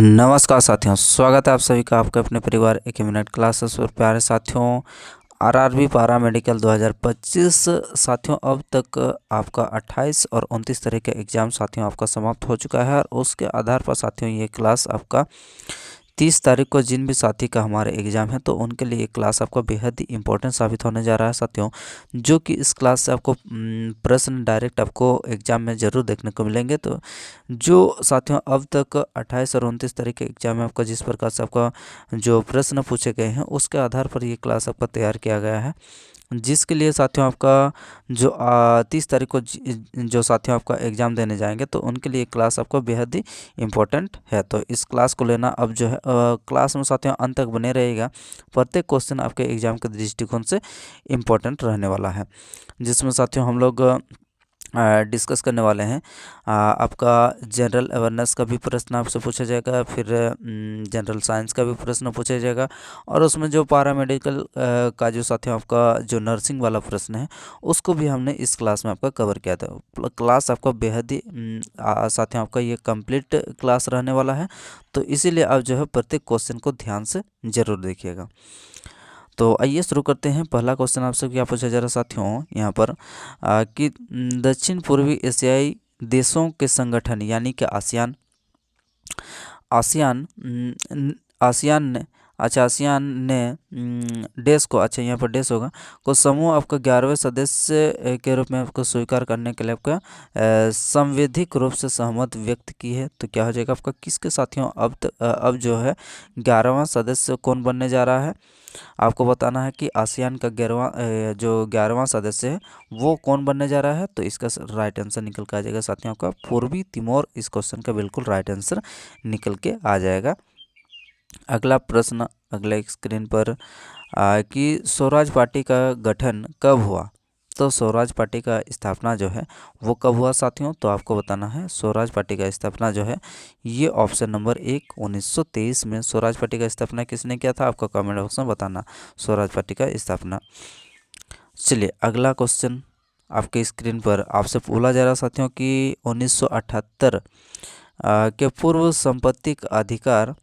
नमस्कार साथियों, स्वागत है आप सभी का आपके अपने परिवार एक मिनट क्लासेस और प्यारे साथियों। आरआरबी पारा मेडिकल 2025 साथियों अब तक आपका 28 और 29 तरह के एग्ज़ाम साथियों आपका समाप्त हो चुका है और उसके आधार पर साथियों ये क्लास आपका 30 तारीख को जिन भी साथी का हमारे एग्ज़ाम है तो उनके लिए ये क्लास आपका बेहद ही इंपॉर्टेंट साबित होने जा रहा है साथियों। जो कि इस क्लास से आपको प्रश्न डायरेक्ट आपको एग्ज़ाम में ज़रूर देखने को मिलेंगे। तो जो साथियों अब तक 28 और 29 तारीख के एग्ज़ाम में आपका जिस प्रकार से आपका जो प्रश्न पूछे गए हैं उसके आधार पर ये क्लास आपका तैयार किया गया है, जिसके लिए साथियों आपका जो 30 तारीख को जो साथियों आपका एग्ज़ाम देने जाएंगे तो उनके लिए क्लास आपको बेहद ही इम्पोर्टेंट है। तो इस क्लास को लेना अब जो है क्लास में साथियों अंत तक बने रहेगा। प्रत्येक क्वेश्चन आपके एग्ज़ाम के दृष्टिकोण से इम्पोर्टेंट रहने वाला है, जिसमें साथियों हम लोग डिस्कस करने वाले हैं। आपका जनरल अवेयरनेस का भी प्रश्न आपसे पूछा जाएगा, फिर जनरल साइंस का भी प्रश्न पूछा जाएगा और उसमें जो पैरामेडिकल का जो साथियों आपका जो नर्सिंग वाला प्रश्न है उसको भी हमने इस क्लास में आपका कवर किया था। क्लास आपका बेहद ही साथियों आपका ये कंप्लीट क्लास रहने वाला है, तो इसीलिए आप जो है प्रत्येक क्वेश्चन को ध्यान से ज़रूर देखिएगा। तो आइए शुरू करते हैं। पहला क्वेश्चन आपसे क्या पूछा जा रहा है साथियों यहाँ पर कि दक्षिण पूर्वी एशियाई देशों के संगठन यानी कि आसियान आसियान आसियान ने आसियान ने देश को यहाँ पर देश होगा को समूह आपका 11वें सदस्य के रूप में आपको स्वीकार करने के लिए आपका संवैधानिक रूप से सहमत व्यक्त की है। तो क्या हो जाएगा आपका किसके साथियों अब जो है 11वां सदस्य कौन बनने जा रहा है। आपको बताना है कि आसियान का 11वां सदस्य है वो कौन बनने जा रहा है। तो इसका राइट आंसर निकल के आ जाएगा साथियों आपका पूर्वी तिमोर। इस क्वेश्चन का बिल्कुल राइट आंसर निकल के आ जाएगा। अगला प्रश्न अगले स्क्रीन पर कि स्वराज पार्टी का गठन कब हुआ। तो स्वराज पार्टी का स्थापना जो है वो कब हुआ साथियों। तो आपको बताना है स्वराज पार्टी का स्थापना जो है ये ऑप्शन नंबर 1 1923 में स्वराज पार्टी का स्थापना किसने किया था। आपका कमेंट बॉक्स में बताना स्वराज पार्टी का स्थापना। चलिए अगला क्वेश्चन आपके स्क्रीन पर आपसे बोला जा रहा साथियों कि 1978 के पूर्व संपत्ति का अधिकार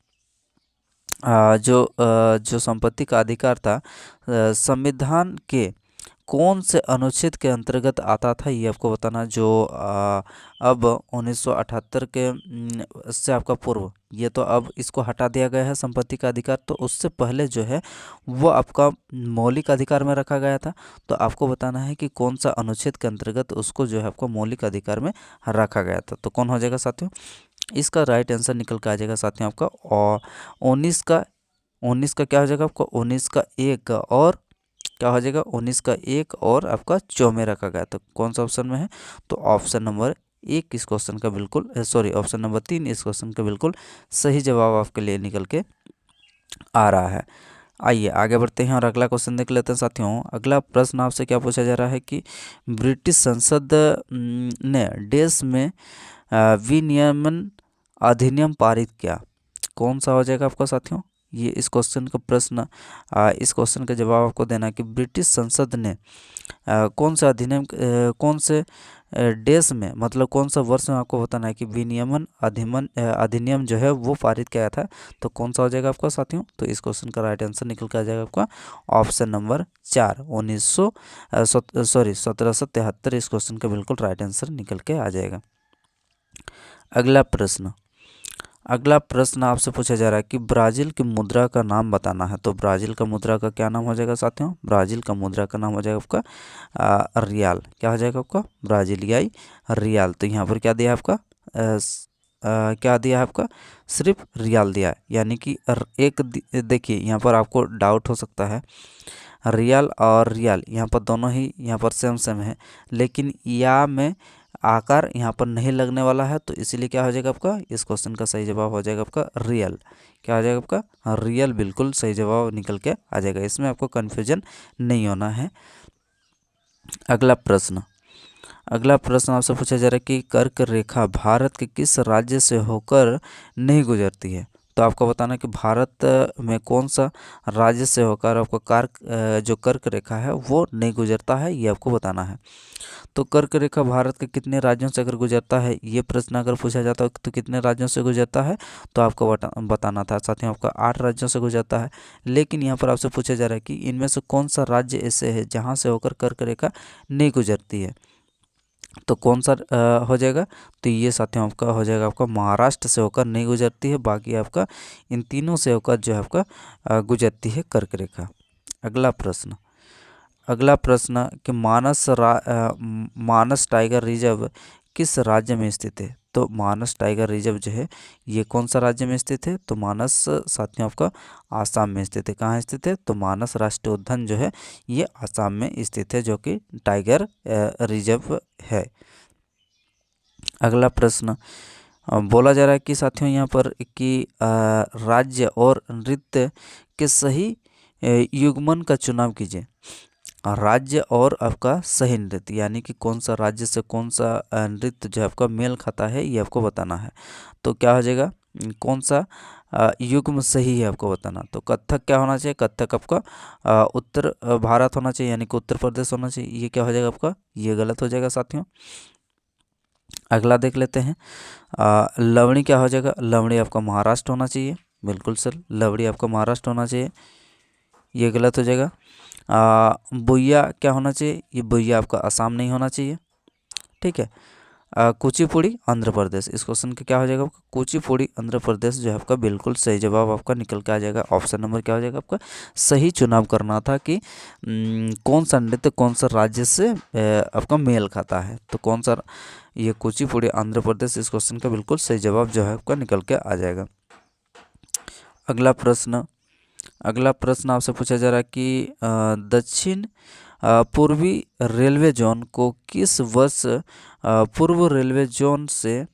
जो संपत्ति का अधिकार था संविधान के कौन से अनुच्छेद के अंतर्गत आता था ये आपको बताना। जो अब 1978 के से आपका पूर्व ये तो अब इसको हटा दिया गया है संपत्ति का अधिकार, तो उससे पहले जो है वो आपका मौलिक अधिकार में रखा गया था। तो आपको बताना है कि कौन सा अनुच्छेद के अंतर्गत उसको जो है आपको मौलिक अधिकार में रखा गया था। तो कौन हो जाएगा साथियों इसका राइट आंसर निकल के आ जाएगा साथियों आपका और 19 का क्या हो जाएगा आपका 19 का 1 और क्या हो जाएगा 19 का 1 और आपका 4 में रखा गया। तो कौन सा ऑप्शन में है। तो ऑप्शन नंबर 1 इस क्वेश्चन का बिल्कुल ऑप्शन नंबर 3 इस क्वेश्चन का बिल्कुल सही जवाब आपके लिए निकल के आ रहा है। आइए आगे बढ़ते हैं और अगला क्वेश्चन देख लेते हैं साथियों। अगला प्रश्न आपसे क्या पूछा जा रहा है कि ब्रिटिश संसद ने देश में विनियमन अधिनियम पारित किया। कौन सा हो जाएगा आपका साथियों ये इस क्वेश्चन का प्रश्न इस क्वेश्चन का जवाब आपको देना है कि ब्रिटिश संसद ने कौन सा अधिनियम कौन से देश में मतलब कौन सा वर्ष में आपको बताना है कि विनियमन अधिनियम जो है वो पारित किया था। तो कौन सा हो जाएगा आपका साथियों। तो इस क्वेश्चन का राइट आंसर निकल कर आ जाएगा आपका ऑप्शन नंबर 4 1773। इस क्वेश्चन का बिल्कुल राइट आंसर निकल के आ जाएगा। अगला प्रश्न आपसे पूछा जा रहा है कि ब्राज़ील की मुद्रा का नाम बताना है। तो ब्राज़ील का मुद्रा का क्या नाम हो जाएगा साथियों। ब्राज़ील का मुद्रा का नाम हो जाएगा आपका रियाल। क्या हो जाएगा आपका ब्राज़ीलियाई रियाल। तो यहाँ पर क्या दिया आपका क्या दिया है आपका सिर्फ रियाल दिया है, यानी कि एक देखिए यहाँ पर आपको डाउट हो सकता है रियाल और रियाल यहाँ पर दोनों ही यहाँ पर सेम है, लेकिन या में आकार यहाँ पर नहीं लगने वाला है। तो इसीलिए क्या हो जाएगा आपका इस क्वेश्चन का सही जवाब हो जाएगा आपका रियल। क्या हो जाएगा आपका रियल बिल्कुल सही जवाब निकल के आ जाएगा, इसमें आपको कन्फ्यूजन नहीं होना है। अगला प्रश्न आपसे पूछा जा रहा है कि कर्क रेखा भारत के किस राज्य से होकर नहीं गुजरती है। तो आपको बताना है कि भारत में कौन सा राज्य से होकर आपका जो कर्क रेखा है वो नहीं गुजरता है, ये आपको बताना है। तो कर्क रेखा भारत के कितने राज्यों से अगर गुजरता है, ये प्रश्न अगर पूछा जाता है तो कितने राज्यों से गुजरता है, तो आपको बताना था। साथियों आपका 8 राज्यों से गुजरता है। लेकिन यहाँ पर आपसे पूछा जा रहा है कि इनमें से कौन सा राज्य ऐसे है जहाँ से होकर कर्क रेखा नहीं गुजरती है, तो कौन सा हो जाएगा, तो ये साथियों आपका हो जाएगा आपका महाराष्ट्र से होकर नहीं गुजरती है, बाकी आपका इन तीनों से होकर जो है आपका गुजरती है कर्क रेखा। अगला प्रश्न कि मानस टाइगर रिजर्व किस राज्य में स्थित है, तो मानस टाइगर रिजर्व जो है ये कौन सा राज्य में स्थित है, तो मानस साथियों आपका आसाम में स्थित है। कहाँ स्थित है, तो मानस राष्ट्रीय उद्यान जो है ये आसाम में स्थित है, जो कि टाइगर रिजर्व है। अगला प्रश्न बोला जा रहा है कि साथियों यहाँ पर कि राज्य और नृत्य के सही युग्मन का चुनाव कीजिए। राज्य और आपका सही नृत्य, यानी कि कौन सा राज्य से कौन सा नृत्य जो है आपका मेल खाता है, ये आपको बताना है। तो क्या हो जाएगा, कौन सा युग्म सही है आपको बताना। तो कथक क्या होना चाहिए, कथक आपका उत्तर भारत होना चाहिए, यानी कि उत्तर प्रदेश होना चाहिए। ये क्या हो जाएगा आपका, ये गलत हो जाएगा साथियों। अगला देख लेते हैं, लवणी क्या हो जाएगा, लवणी आपका महाराष्ट्र होना चाहिए। बिल्कुल सर, लवणी आपका महाराष्ट्र होना चाहिए, ये गलत हो जाएगा। बुइया क्या होना चाहिए, ये बुइया आपका असम नहीं होना चाहिए। ठीक है। कुचिपुड़ी आंध्र प्रदेश, इस क्वेश्चन का क्या हो जाएगा आपका, कुचिपुड़ी आंध्र प्रदेश जो है आपका बिल्कुल सही जवाब आपका निकल के आ जाएगा। ऑप्शन नंबर क्या हो जाएगा आपका, सही चुनाव करना था कि कौन सा नृत्य कौन सा राज्य से आपका मेल खाता है, तो कौन सा, ये कुचिपुड़ी आंध्र प्रदेश, इस क्वेश्चन का बिल्कुल सही जवाब जो है आपका निकल के आ जाएगा। अगला प्रश्न आपसे पूछा जा रहा है कि दक्षिण पूर्वी रेलवे जोन को किस वर्ष पूर्व रेलवे जोन से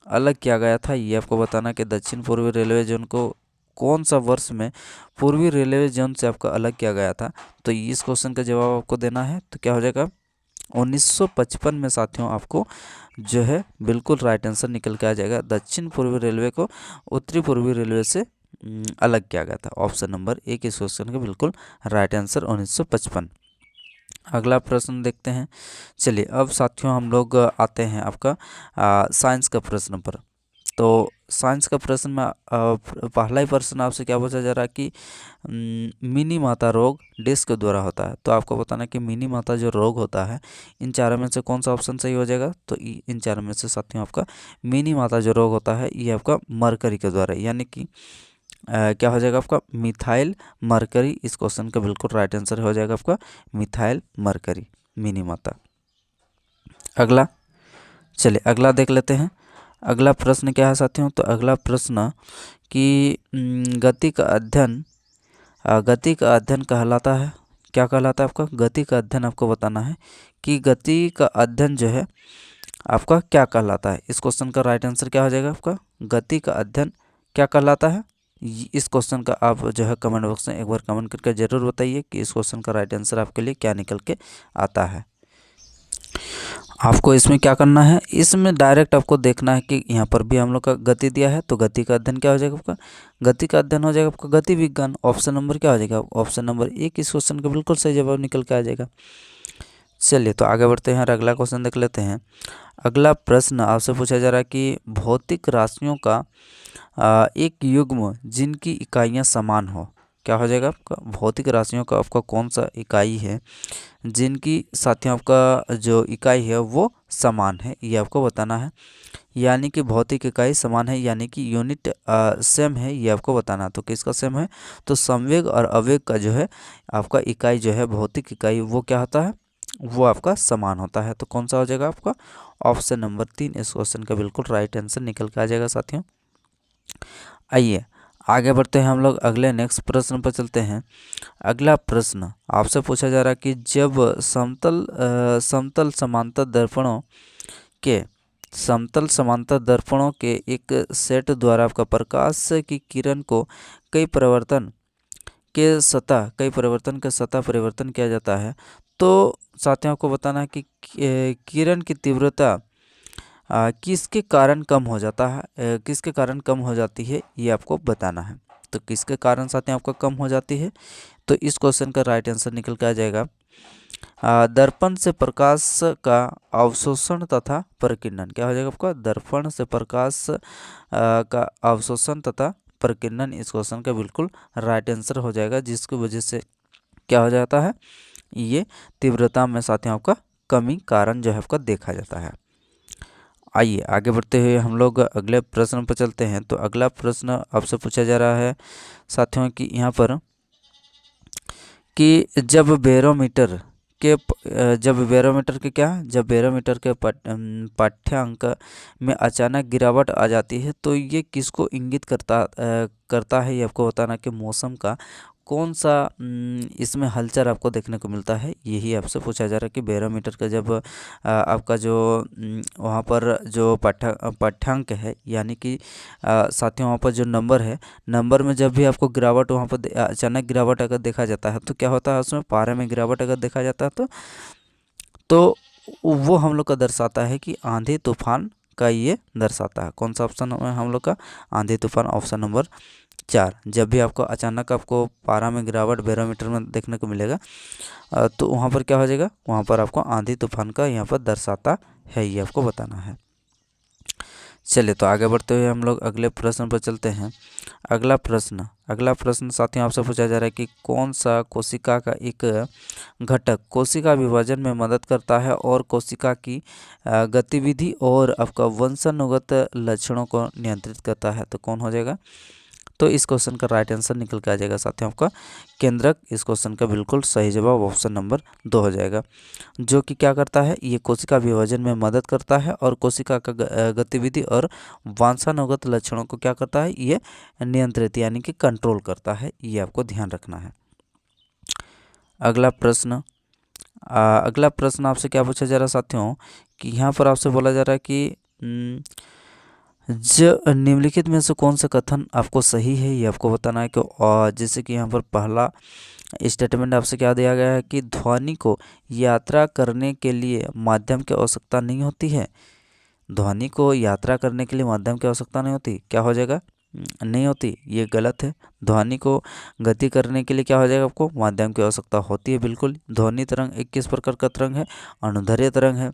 अलग किया गया था, ये आपको बताना कि दक्षिण पूर्वी रेलवे जोन को कौन सा वर्ष में पूर्वी रेलवे जोन से आपका अलग किया गया था। तो इस क्वेश्चन का जवाब आपको देना है, तो क्या हो जाएगा 1955 में साथियों आपको जो है बिल्कुल राइट आंसर निकल के आ जाएगा। दक्षिण पूर्वी रेलवे को उत्तरी पूर्वी रेलवे से अलग किया गया था। ऑप्शन नंबर एक इस क्वेश्चन का बिल्कुल राइट आंसर 1955। अगला प्रश्न देखते हैं। चलिए अब साथियों हम लोग आते हैं आपका साइंस का प्रश्न पर। तो साइंस का प्रश्न में पहला ही प्रश्न आपसे क्या पूछा जा रहा है कि मिनी माता रोग डिस्क द्वारा होता है। तो आपको बताना है कि मिनी माता जो रोग होता है, इन चारों में से कौन सा ऑप्शन सही हो जाएगा। तो इन चारों में से साथियों आपका मिनी माता जो रोग होता है ये आपका मरकरी के द्वारा, यानी कि क्या हो जाएगा आपका मिथाइल मरकरी, इस क्वेश्चन का बिल्कुल राइट आंसर हो जाएगा आपका मिथाइल मरकरी, मिनी माता। चलिए अगला देख लेते हैं। अगला प्रश्न क्या है साथियों, तो अगला प्रश्न कि गति का अध्ययन कहलाता है, क्या कहलाता है आपका, गति का अध्ययन आपको बताना है कि गति का अध्ययन जो है आपका क्या कहलाता है। इस क्वेश्चन का राइट आंसर क्या हो जाएगा आपका, गति का अध्ययन क्या कहलाता है। इस क्वेश्चन का आप जो है कमेंट बॉक्स में एक बार कमेंट करके ज़रूर बताइए कि इस क्वेश्चन का राइट आंसर आपके लिए क्या निकल के आता है। आपको इसमें क्या करना है, इसमें डायरेक्ट आपको देखना है कि यहाँ पर भी हम लोग का गति दिया है, तो गति का अध्ययन क्या हो जाएगा आपका, गति का अध्ययन हो जाएगा आपका गति विज्ञान। ऑप्शन नंबर क्या हो जाएगा, ऑप्शन नंबर एक इस क्वेश्चन का बिल्कुल सही जवाब निकल के आ जाएगा। चलिए तो आगे बढ़ते हैं और अगला क्वेश्चन देख लेते हैं। अगला प्रश्न आपसे पूछा जा रहा है कि भौतिक राशियों का एक युग्म जिनकी इकाइयाँ समान हो, क्या हो जाएगा आपका, भौतिक राशियों का आपका कौन सा इकाई है जिनकी साथियों आपका जो इकाई है वो समान है, ये आपको बताना है। यानी कि भौतिक इकाई समान है, यानी कि यूनिट सेम है, ये आपको बताना है। तो किसका सेम है, तो संवेग और आवेग का जो है आपका इकाई जो है भौतिक इकाई वो क्या होता है, वो आपका समान होता है। तो कौन सा हो जाएगा आपका, ऑप्शन नंबर 3 इस क्वेश्चन का बिल्कुल राइट आंसर निकल के आ जाएगा साथियों। आइए आगे बढ़ते हैं हम लोग अगले नेक्स्ट प्रश्न पर चलते हैं। अगला प्रश्न आपसे पूछा जा रहा है कि जब समतल समांतर दर्पणों के एक सेट द्वारा आपका प्रकाश की किरण को कई परिवर्तन के सतह परिवर्तन किया जाता है, तो साथियों को बताना है कि किरण की तीव्रता किसके कारण कम हो जाता है, किसके कारण कम हो जाती है, ये आपको बताना है। तो किसके कारण साथियों आपका कम हो जाती है, तो इस क्वेश्चन का राइट आंसर निकल के आ जाएगा दर्पण से प्रकाश का अवशोषण तथा प्रकीर्णन। क्या हो जाएगा आपका, दर्पण से प्रकाश का अवशोषण तथा प्रकीर्णन इस क्वेश्चन का बिल्कुल राइट आंसर हो जाएगा, जिसकी वजह से क्या हो जाता है, ये तीव्रता में साथियों आपका कमी कारण जो है आपका देखा जाता है। आइए आगे बढ़ते हुए हम लोग अगले प्रश्न पर चलते हैं। तो अगला प्रश्न आपसे पूछा जा रहा है साथियों कि यहाँ पर कि जब बैरोमीटर के पाठ्यांक में अचानक गिरावट आ जाती है तो ये किसको इंगित करता है, ये आपको बताना कि मौसम का कौन सा इसमें हलचल आपको देखने को मिलता है। यही आपसे पूछा जा रहा है कि बैरोमीटर का जब आपका जो वहाँ पर जो पाठ्यांक है, यानी कि साथियों वहाँ पर जो नंबर है, नंबर में जब भी आपको गिरावट वहाँ पर अचानक गिरावट अगर देखा जाता है तो क्या होता है, उसमें पारे में गिरावट अगर देखा जाता है तो वो हम लोग का दर्शाता है कि आंधी तूफान का ये दर्शाता है। कौन सा ऑप्शन है हम लोग का, आंधी तूफान, ऑप्शन नंबर 4। जब भी आपको अचानक आपको पारा में गिरावट बैरोमीटर में देखने को मिलेगा तो वहाँ पर क्या हो जाएगा, वहाँ पर आपको आंधी तूफान का यहाँ पर दर्शाता है, ये आपको बताना है। चलिए तो आगे बढ़ते हुए हम लोग अगले प्रश्न पर चलते हैं। अगला प्रश्न साथियों आपसे पूछा जा रहा है कि कौन सा कोशिका का एक घटक कोशिका विभाजन में मदद करता है और कोशिका की गतिविधि और आपका वंशानुगत लक्षणों को नियंत्रित करता है। तो कौन हो जाएगा, तो इस क्वेश्चन का राइट आंसर निकल के आ जाएगा साथियों आपका केंद्रक। इस क्वेश्चन का बिल्कुल सही जवाब ऑप्शन नंबर 2 हो जाएगा, जो कि क्या करता है, ये कोशिका विभाजन में मदद करता है और कोशिका का गतिविधि और वंशानुगत लक्षणों को क्या करता है, ये नियंत्रित यानी कि कंट्रोल करता है। ये आपको ध्यान रखना है। अगला प्रश्न आपसे क्या पूछा जा रहा है साथियों कि यहाँ पर आपसे बोला जा रहा है कि निम्नलिखित में से कौन सा कथन आपको सही है, ये आपको बताना है। कि जैसे कि यहाँ पर पहला स्टेटमेंट आपसे क्या दिया गया है कि ध्वनि को यात्रा करने के लिए माध्यम की आवश्यकता नहीं होती है। ध्वनि को यात्रा करने के लिए माध्यम की आवश्यकता नहीं होती, क्या हो जाएगा, नहीं होती, ये गलत है। ध्वनि को गति करने के लिए क्या हो जाएगा, आपको माध्यम की आवश्यकता होती है, बिल्कुल। ध्वनि तरंग एक किस प्रकार का तरंग है, अनुदैर्ध्य तरंग है,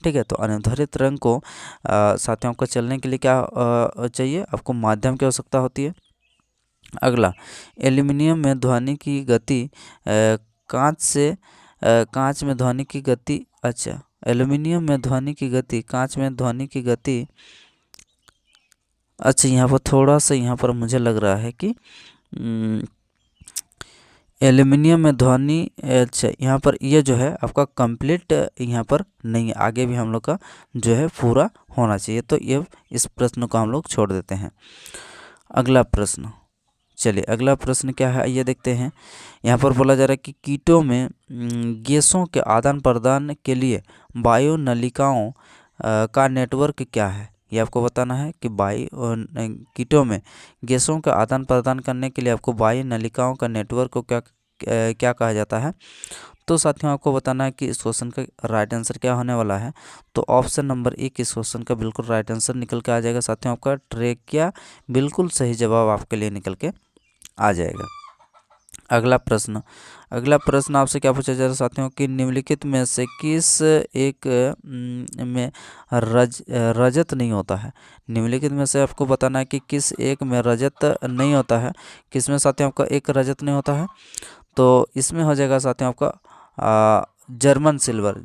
ठीक है। तो अनुदैर्ध्य तरंग को साथियों को चलने के लिए क्या चाहिए, आपको माध्यम की आवश्यकता होती है। अगला, एल्यूमिनियम में ध्वनि की गति कांच में ध्वनि की गति, अच्छा, एल्यूमिनियम में ध्वनि की गति, कांच में ध्वनि की गति, अच्छा, यहाँ पर थोड़ा सा यहाँ पर मुझे लग रहा है कि एल्यूमिनियम में ध्वनि, अच्छा, यहाँ पर ये जो है आपका कंप्लीट यहाँ पर नहीं है, आगे भी हम लोग का जो है पूरा होना चाहिए। तो ये इस प्रश्न को हम लोग छोड़ देते हैं। अगला प्रश्न, चलिए अगला प्रश्न क्या है ये देखते हैं। यहाँ पर बोला जा रहा है कि कीटों में गैसों के आदान प्रदान के लिए वायु नलिकाओं का नेटवर्क क्या है, ये आपको बताना है कि कीटों में गैसों का आदान प्रदान करने के लिए आपको वायु नलिकाओं का नेटवर्क को क्या कहा जाता है। तो साथियों आपको बताना है कि इस क्वेश्चन का राइट आंसर क्या होने वाला है। तो ऑप्शन नंबर 1 इस क्वेश्चन का बिल्कुल राइट आंसर निकल के आ जाएगा साथियों, आपका ट्रेकिया बिल्कुल सही जवाब आपके लिए निकल के आ जाएगा। अगला प्रश्न आपसे क्या पूछा जा रहा है साथियों कि निम्नलिखित में से किस एक में रजत नहीं होता है। निम्नलिखित में से आपको बताना है कि किस एक में रजत नहीं होता है। किसमें साथियों आपका एक रजत नहीं होता है, तो इसमें हो जाएगा साथियों आपका जर्मन सिल्वर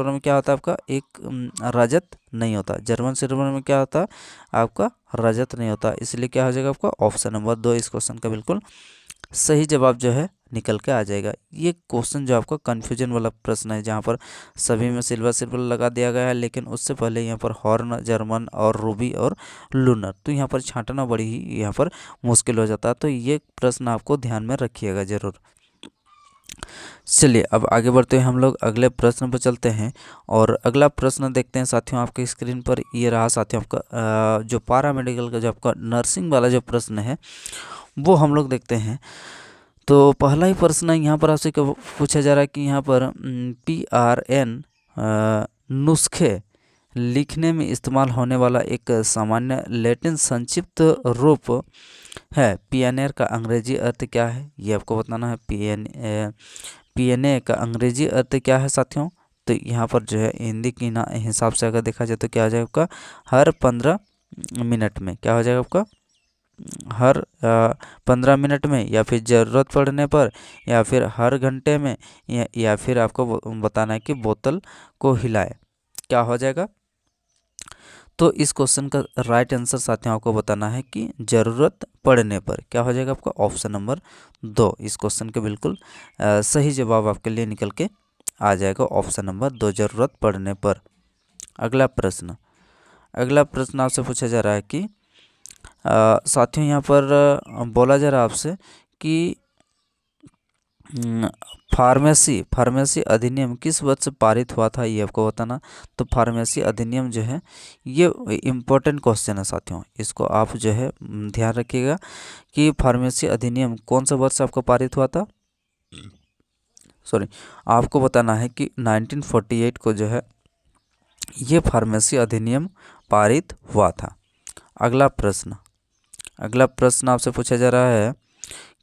में क्या होता है, आपका एक रजत नहीं होता। जर्मन सिल्वर में क्या होता है, आपका रजत नहीं होता, इसलिए क्या हो जाएगा आपका ऑप्शन नंबर 2 इस क्वेश्चन का बिल्कुल सही जवाब जो है निकल के आ जाएगा। ये क्वेश्चन जो आपका कन्फ्यूजन वाला प्रश्न है, जहाँ पर सभी में सिल्वर लगा दिया गया है, लेकिन उससे पहले यहाँ पर हॉर्न, जर्मन और रूबी और लूनर, तो यहाँ पर छांटना बड़ी ही यहाँ पर मुश्किल हो जाता है। तो ये प्रश्न आपको ध्यान में रखिएगा ज़रूर। चलिए अब आगे बढ़ते हुए हम लोग अगले प्रश्न पर चलते हैं और अगला प्रश्न देखते हैं साथियों। आपके स्क्रीन पर ये रहा साथियों आपका जो पारा मेडिकल का जो आपका नर्सिंग वाला जो प्रश्न है वो हम लोग देखते हैं। तो पहला ही प्रश्न यहाँ पर आपसे पूछा जा रहा है कि यहाँ पर PRN नुस्खे लिखने में इस्तेमाल होने वाला एक सामान्य लैटिन संक्षिप्त रूप है। पीएनए का अंग्रेजी अर्थ क्या है, ये आपको बताना है। पीएनए का अंग्रेजी अर्थ क्या है साथियों, तो यहाँ पर जो है हिंदी की ना हिसाब से अगर देखा जाए तो क्या हो जाएगा आपका, हर 15 मिनट में। क्या हो जाएगा आपका, हर 15 मिनट में, या फिर ज़रूरत पड़ने पर, या फिर हर घंटे में, या फिर आपको बताना है कि बोतल को हिलाए। क्या हो जाएगा, तो इस क्वेश्चन का राइट आंसर साथियों आपको बताना है कि ज़रूरत पड़ने पर। क्या हो जाएगा आपका, ऑप्शन नंबर 2 इस क्वेश्चन के बिल्कुल सही जवाब आपके लिए निकल के आ जाएगा, ऑप्शन नंबर 2 ज़रूरत पड़ने पर। अगला प्रश्न आपसे पूछा जा रहा है कि साथियों यहाँ पर बोला जा रहा है आपसे कि फार्मेसी अधिनियम किस वर्ष पारित हुआ था, ये आपको बताना। तो फार्मेसी अधिनियम जो है ये इम्पोर्टेंट क्वेश्चन है साथियों, इसको आप जो है ध्यान रखिएगा कि फार्मेसी अधिनियम कौन सा वर्ष आपको पारित हुआ था। सॉरी, आपको बताना है कि 1948 को जो है ये फार्मेसी अधिनियम पारित हुआ था। अगला प्रश्न आपसे पूछा जा रहा है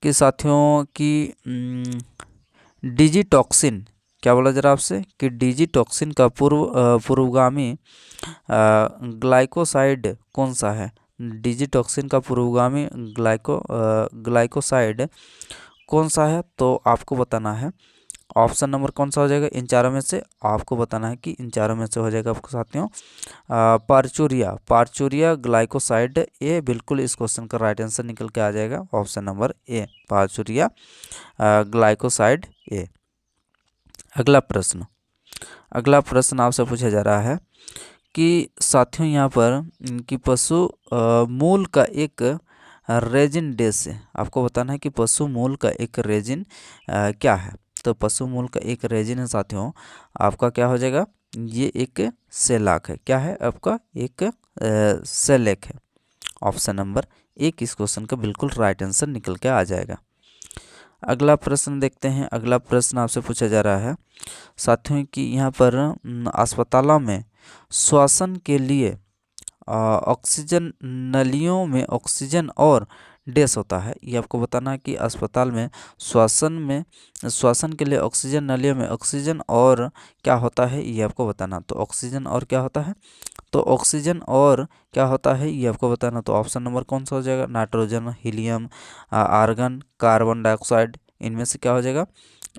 कि साथियों कि डिजिटॉक्सिन, क्या बोला जा रहा है आपसे कि डिजिटॉक्सिन का पूर्वगामी ग्लाइकोसाइड कौन सा है। डिजिटॉक्सिन का पूर्वगामी ग्लाइकोसाइड कौन सा है, तो आपको बताना है ऑप्शन नंबर कौन सा हो जाएगा, इन चारों में से आपको बताना है कि इन चारों में से हो जाएगा आपको साथियों पार्चुरिया ग्लाइकोसाइड ए, बिल्कुल इस क्वेश्चन का राइट आंसर निकल के आ जाएगा, option number A, पार्चुरिया glycoside A. अगला प्रश्न आपसे पूछा जा रहा है कि साथियों यहाँ पर कि पशु मूल का एक रेजिन डैश है। आपको बताना है कि पशु मूल का एक रेजिन क्या है। तो पशु मूल का एक रेजिन है साथियों, आपका क्या हो जाएगा, ये एक सेलाक है। क्या है आपका, एक सेलेक है। ऑप्शन नंबर 1 इस क्वेश्चन का बिल्कुल राइट आंसर निकल के आ जाएगा। अगला प्रश्न देखते हैं। अगला प्रश्न आपसे पूछा जा रहा है साथियों कि यहाँ पर अस्पतालों में श्वसन के लिए ऑक्सीजन नलियों में ऑक्सीजन और डैश होता है। ये आपको बताना है कि अस्पताल में श्वसन के लिए ऑक्सीजन नलियों में ऑक्सीजन और क्या होता है, ये आपको बताना। तो ऑक्सीजन और क्या होता है, तो ऑक्सीजन और क्या होता है ये आपको बताना। तो ऑप्शन नंबर कौन सा हो जाएगा, nitrogen, helium, argon, carbon dioxide, इनमें से क्या हो जाएगा,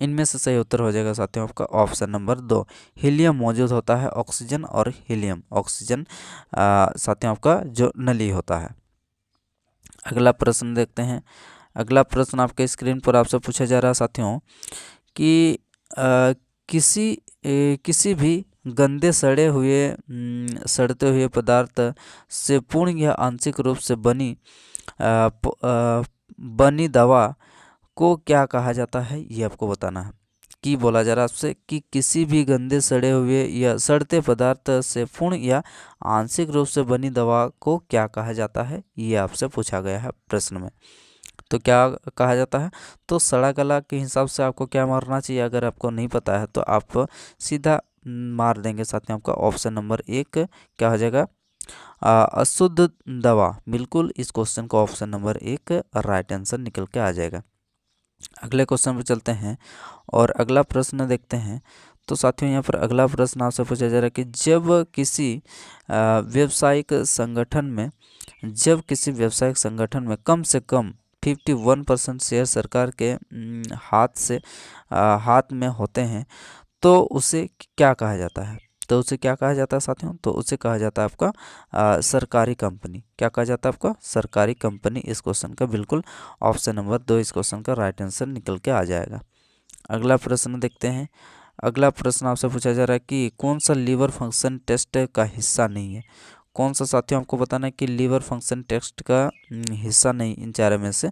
इनमें से सही उत्तर हो जाएगा साथियों आपका ऑप्शन नंबर 2, हीलियम मौजूद होता है। ऑक्सीजन और हीलियम, ऑक्सीजन साथियों आपका जो नली होता है। अगला प्रश्न देखते हैं। अगला प्रश्न आपके स्क्रीन पर आपसे पूछा जा रहा है साथियों कि किसी भी गंदे सड़ते हुए पदार्थ से पूर्ण या आंशिक रूप से बनी दवा को क्या कहा जाता है, ये आपको बताना है। कि बोला जा रहा है आपसे कि किसी भी गंदे सड़े हुए या सड़ते पदार्थ से पूर्ण या आंशिक रूप से बनी दवा को क्या कहा जाता है, ये आपसे पूछा गया है प्रश्न में। तो क्या कहा जाता है, तो सड़ा गला के हिसाब से आपको क्या मारना चाहिए, अगर आपको नहीं पता है तो आप सीधा मार देंगे साथियों, आपका ऑप्शन नंबर 1 क्या हो जाएगा, अशुद्ध दवा। बिल्कुल इस क्वेश्चन का ऑप्शन नंबर 1 राइट आंसर निकल के आ जाएगा। अगले क्वेश्चन पर चलते हैं और अगला प्रश्न देखते हैं। तो साथियों यहाँ पर अगला प्रश्न आपसे पूछा जा रहा है कि जब किसी व्यावसायिक संगठन में कम से कम 51% शेयर सरकार के हाथ में होते हैं तो उसे क्या कहा जाता है। तो उसे क्या कहा जाता है साथियों, तो उसे कहा जाता है आपका सरकारी कंपनी। क्या कहा जाता है आपका, सरकारी कंपनी। इस क्वेश्चन का बिल्कुल ऑप्शन नंबर 2 इस क्वेश्चन का राइट आंसर निकल के आ जाएगा। अगला प्रश्न देखते हैं। अगला प्रश्न आपसे पूछा जा रहा है कि कौन सा लीवर फंक्शन टेस्ट का हिस्सा नहीं है। कौन सा साथियों आपको बताना है कि लीवर फंक्शन टेस्ट का हिस्सा नहीं इन चारों में से।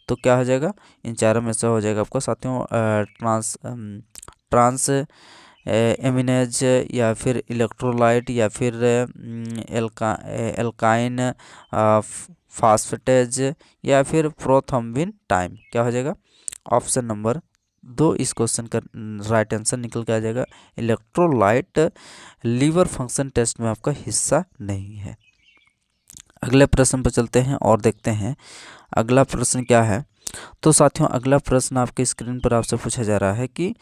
तो क्या हो जाएगा, इन चारों में से हो जाएगा आपका साथियों ट्रांस एमिनेज, या फिर इलेक्ट्रोलाइट, या फिर एल्काइन फास्फेटेज, या फिर प्रोथ्रोम्बिन टाइम। क्या हो जाएगा, ऑप्शन नंबर दो इस क्वेश्चन का राइट आंसर निकल के आ जाएगा। इलेक्ट्रोलाइट लीवर फंक्शन टेस्ट में आपका हिस्सा नहीं है। अगले प्रश्न पर चलते हैं और देखते हैं अगला प्रश्न क्या है। तो साथियों अगला प्रश्न आपके स्क्रीन पर आपसे पूछा जा रहा है कि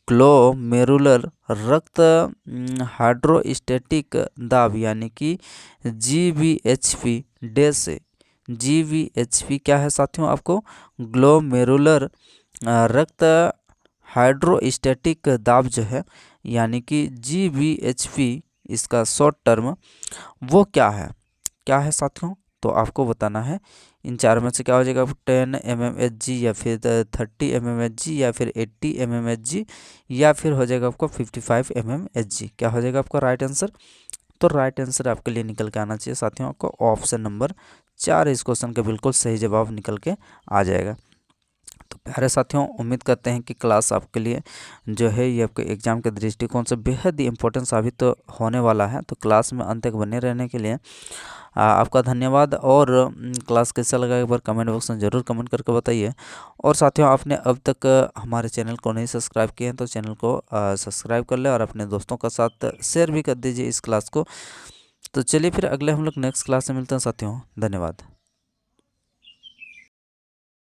ग्लोमेरुलर रक्त हाइड्रोस्टेटिक दाब यानी कि GVHP डैश से। GVHP क्या है साथियों? आपको ग्लोमेरुलर रक्त हाइड्रोस्टेटिक दाब जो है यानी कि GVHP इसका शॉर्ट टर्म वो क्या है साथियों? तो आपको बताना है इन चार में से क्या हो जाएगा। 10 mmHg या फिर 30 mmHg या फिर 80 mmHg या फिर हो जाएगा आपको 55 mmHg। क्या हो जाएगा आपका राइट आंसर? तो राइट आंसर आपके लिए निकल के आना चाहिए साथियों आपको ऑप्शन नंबर 4 इस क्वेश्चन का बिल्कुल सही जवाब निकल के आ जाएगा। तो प्यारे साथियों उम्मीद करते हैं कि क्लास आपके लिए जो है ये आपके एग्जाम के दृष्टिकोण से बेहद ही इम्पोर्टेंट साबित तो होने वाला है। तो क्लास में अंत तक बने रहने के लिए आपका धन्यवाद। और क्लास कैसा लगा एक बार कमेंट बॉक्स में ज़रूर कमेंट करके बताइए। और साथियों आपने अब तक हमारे चैनल को नहीं सब्सक्राइब किए हैं तो चैनल को सब्सक्राइब कर ले और अपने दोस्तों के साथ शेयर भी कर दीजिए इस क्लास को। तो चलिए फिर अगले हम लोग नेक्स्ट क्लास में मिलते हैं साथियों। धन्यवाद।